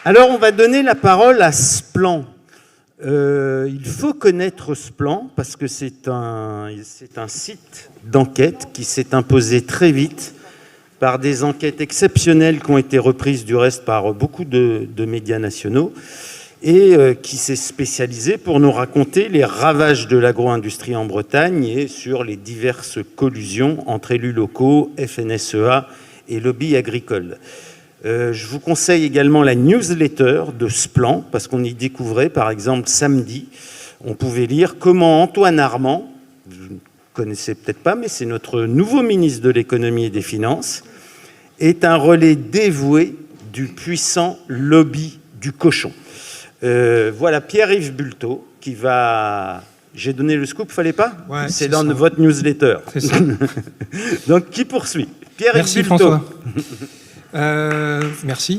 Alors, on va donner la parole à Splan. Il faut connaître Splan parce que c'est un site d'enquête qui s'est imposé très vite par des enquêtes exceptionnelles qui ont été reprises du reste par beaucoup de médias nationaux et qui s'est spécialisé pour nous raconter les ravages de l'agro-industrie en Bretagne et sur les diverses collusions entre élus locaux, FNSEA et lobby agricole. Je vous conseille également la newsletter de Splan, parce qu'on y découvrait, par exemple, samedi, on pouvait lire comment Antoine Armand, vous ne connaissez peut-être pas, mais c'est notre nouveau ministre de l'économie et des finances, est un relais dévoué du puissant lobby du cochon. Voilà Pierre-Yves Bulletot qui va... J'ai donné le scoop, fallait pas? Ouais, c'est dans votre newsletter. C'est ça. Donc, qui poursuit? Pierre-Yves Merci Bulletot. François. Merci.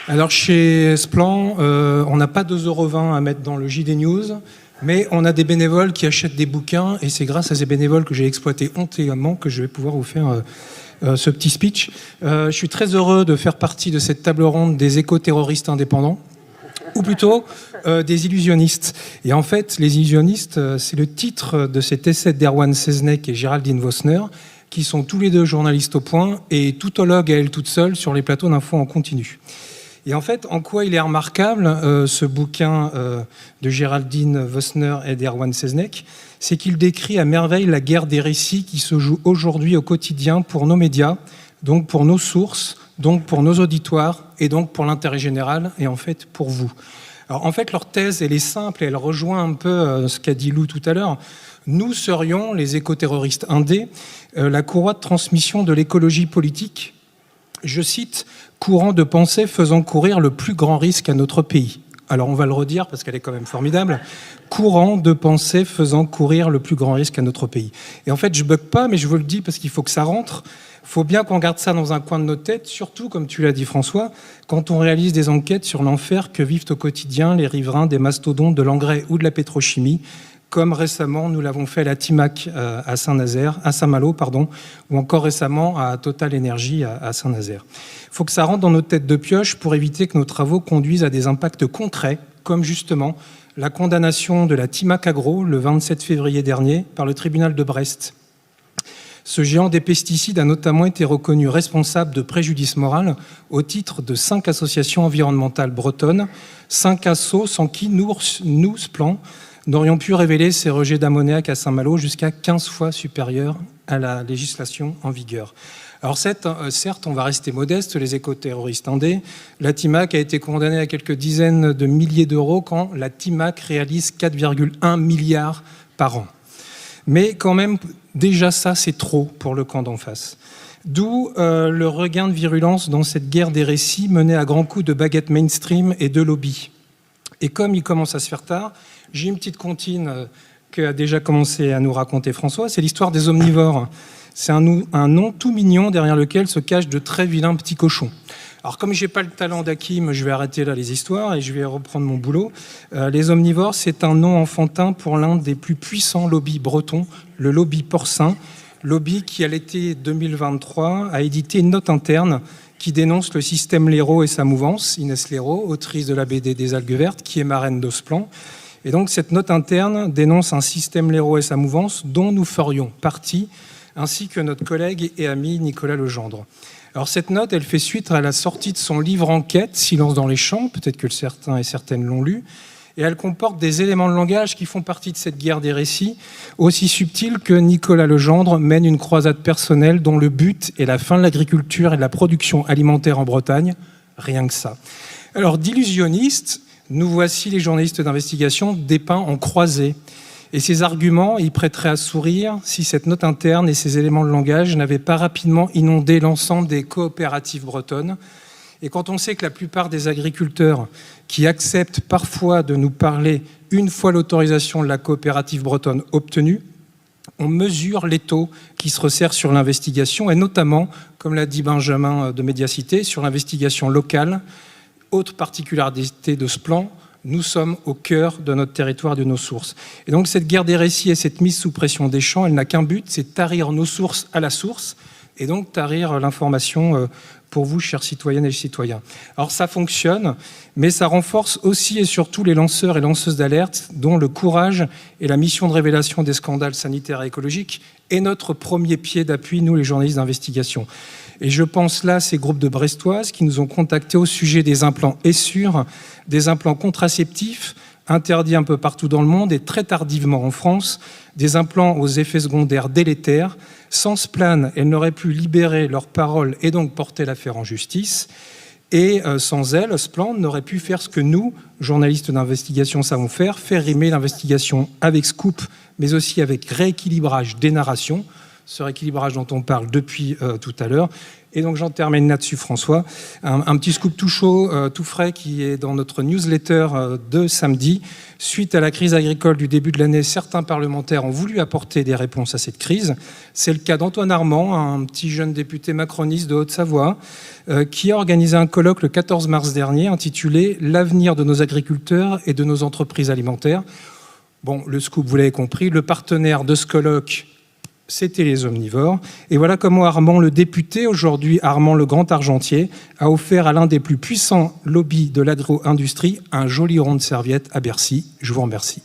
Alors chez Splan, on n'a pas 2,20 € à mettre dans le JD News, mais on a des bénévoles qui achètent des bouquins et c'est grâce à ces bénévoles que j'ai exploité honteusement que je vais pouvoir vous faire ce petit speech. Je suis très heureux de faire partie de cette table ronde des éco-terroristes indépendants, ou plutôt des illusionnistes. Et en fait, les illusionnistes, c'est le titre de cet essai d'Erwan Seznec et Géraldine Vosner, qui sont tous les deux journalistes au point et toutologues à elles toutes seules sur les plateaux d'infos en continu. Et en fait, en quoi il est remarquable, ce bouquin de Géraldine Vosner et d'Erwan Seznec, c'est qu'il décrit à merveille la guerre des récits qui se joue aujourd'hui au quotidien pour nos médias, donc pour nos sources, donc pour nos auditoires et donc pour l'intérêt général et en fait pour vous. Alors en fait, leur thèse, elle est simple et elle rejoint un peu ce qu'a dit Lou tout à l'heure. Nous serions, les éco-terroristes indés, la courroie de transmission de l'écologie politique, je cite, courant de pensée faisant courir le plus grand risque à notre pays. Alors on va le redire parce qu'elle est quand même formidable. Courant de pensée faisant courir le plus grand risque à notre pays. Et en fait, je bug pas, mais je vous le dis parce qu'il faut que ça rentre. Il faut bien qu'on garde ça dans un coin de notre tête, surtout, comme tu l'as dit François, quand on réalise des enquêtes sur l'enfer que vivent au quotidien les riverains des mastodontes de l'engrais ou de la pétrochimie, comme récemment nous l'avons fait à la Timac à Saint-Malo, ou encore récemment à Total Energy à Saint-Nazaire. Il faut que ça rentre dans notre tête de pioche pour éviter que nos travaux conduisent à des impacts concrets, comme justement la condamnation de la Timac Agro le 27 février dernier par le tribunal de Brest. Ce géant des pesticides a notamment été reconnu responsable de préjudice moral au titre de 5 associations environnementales bretonnes, 5 assos sans qui nous, Splan, n'aurions pu révéler ces rejets d'ammoniac à Saint-Malo jusqu'à 15 fois supérieurs à la législation en vigueur. Alors certes, on va rester modeste, les éco-terroristes indés. La Timac a été condamnée à quelques dizaines de milliers d'euros quand la Timac réalise 4,1 milliards par an. Mais quand même, déjà ça, c'est trop pour le camp d'en face. D'où le regain de virulence dans cette guerre des récits menée à grands coups de baguettes mainstream et de lobby. Et comme il commence à se faire tard, j'ai une petite comptine qu'a déjà commencé à nous raconter François, c'est l'histoire des omnivores. C'est un nom tout mignon derrière lequel se cachent de très vilains petits cochons. Alors comme je n'ai pas le talent d'Hakim, je vais arrêter là les histoires et je vais reprendre mon boulot. Les omnivores, c'est un nom enfantin pour l'un des plus puissants lobbies bretons, le lobby porcin, lobby qui à l'été 2023 a édité une note interne qui dénonce le système Léraud et sa mouvance. Inès Léraud, autrice de la BD des algues vertes, qui est marraine de Splan. Et donc cette note interne dénonce un système Léraud et sa mouvance dont nous ferions partie, ainsi que notre collègue et ami Nicolas Legendre. Alors cette note, elle fait suite à la sortie de son livre enquête, Silence dans les champs, peut-être que certains et certaines l'ont lu, et elle comporte des éléments de langage qui font partie de cette guerre des récits, aussi subtils que Nicolas Legendre mène une croisade personnelle dont le but est la fin de l'agriculture et de la production alimentaire en Bretagne, rien que ça. Alors d'illusionnistes, nous voici les journalistes d'investigation dépeints en croisée. Et ces arguments, ils prêteraient à sourire si cette note interne et ces éléments de langage n'avaient pas rapidement inondé l'ensemble des coopératives bretonnes. Et quand on sait que la plupart des agriculteurs qui acceptent parfois de nous parler une fois l'autorisation de la coopérative bretonne obtenue, on mesure l'étau qui se resserre sur l'investigation et notamment, comme l'a dit Benjamin de Médiacité, sur l'investigation locale. Autre particularité de ce plan, nous sommes au cœur de notre territoire, de nos sources. Et donc cette guerre des récits et cette mise sous pression des champs, elle n'a qu'un but, c'est tarir nos sources à la source et donc tarir l'information pour vous, chers citoyennes et citoyens. Alors ça fonctionne, mais ça renforce aussi et surtout les lanceurs et lanceuses d'alerte dont le courage et la mission de révélation des scandales sanitaires et écologiques est notre premier pied d'appui, nous les journalistes d'investigation. Et je pense là à ces groupes de Brestoises qui nous ont contactés au sujet des implants Essure, des implants contraceptifs, interdits un peu partout dans le monde et très tardivement en France, des implants aux effets secondaires délétères. Sans ce plan, elles n'auraient pu libérer leurs paroles et donc porter l'affaire en justice. Et sans elles, ce plan n'aurait pu faire ce que nous, journalistes d'investigation, savons faire rimer l'investigation avec scoop, mais aussi avec rééquilibrage des narrations, ce rééquilibrage dont on parle depuis tout à l'heure. Et donc j'en termine là-dessus, François. Un petit scoop tout chaud, tout frais, qui est dans notre newsletter de samedi. Suite à la crise agricole du début de l'année, certains parlementaires ont voulu apporter des réponses à cette crise. C'est le cas d'Antoine Armand, un petit jeune député macroniste de Haute-Savoie, qui a organisé un colloque le 14 mars dernier intitulé « L'avenir de nos agriculteurs et de nos entreprises alimentaires ». Bon, le scoop, vous l'avez compris, le partenaire de ce colloque, c'était les omnivores. Et voilà comment Armand, le député, aujourd'hui Armand le grand argentier, a offert à l'un des plus puissants lobbies de l'agro-industrie un joli rond de serviette à Bercy. Je vous remercie.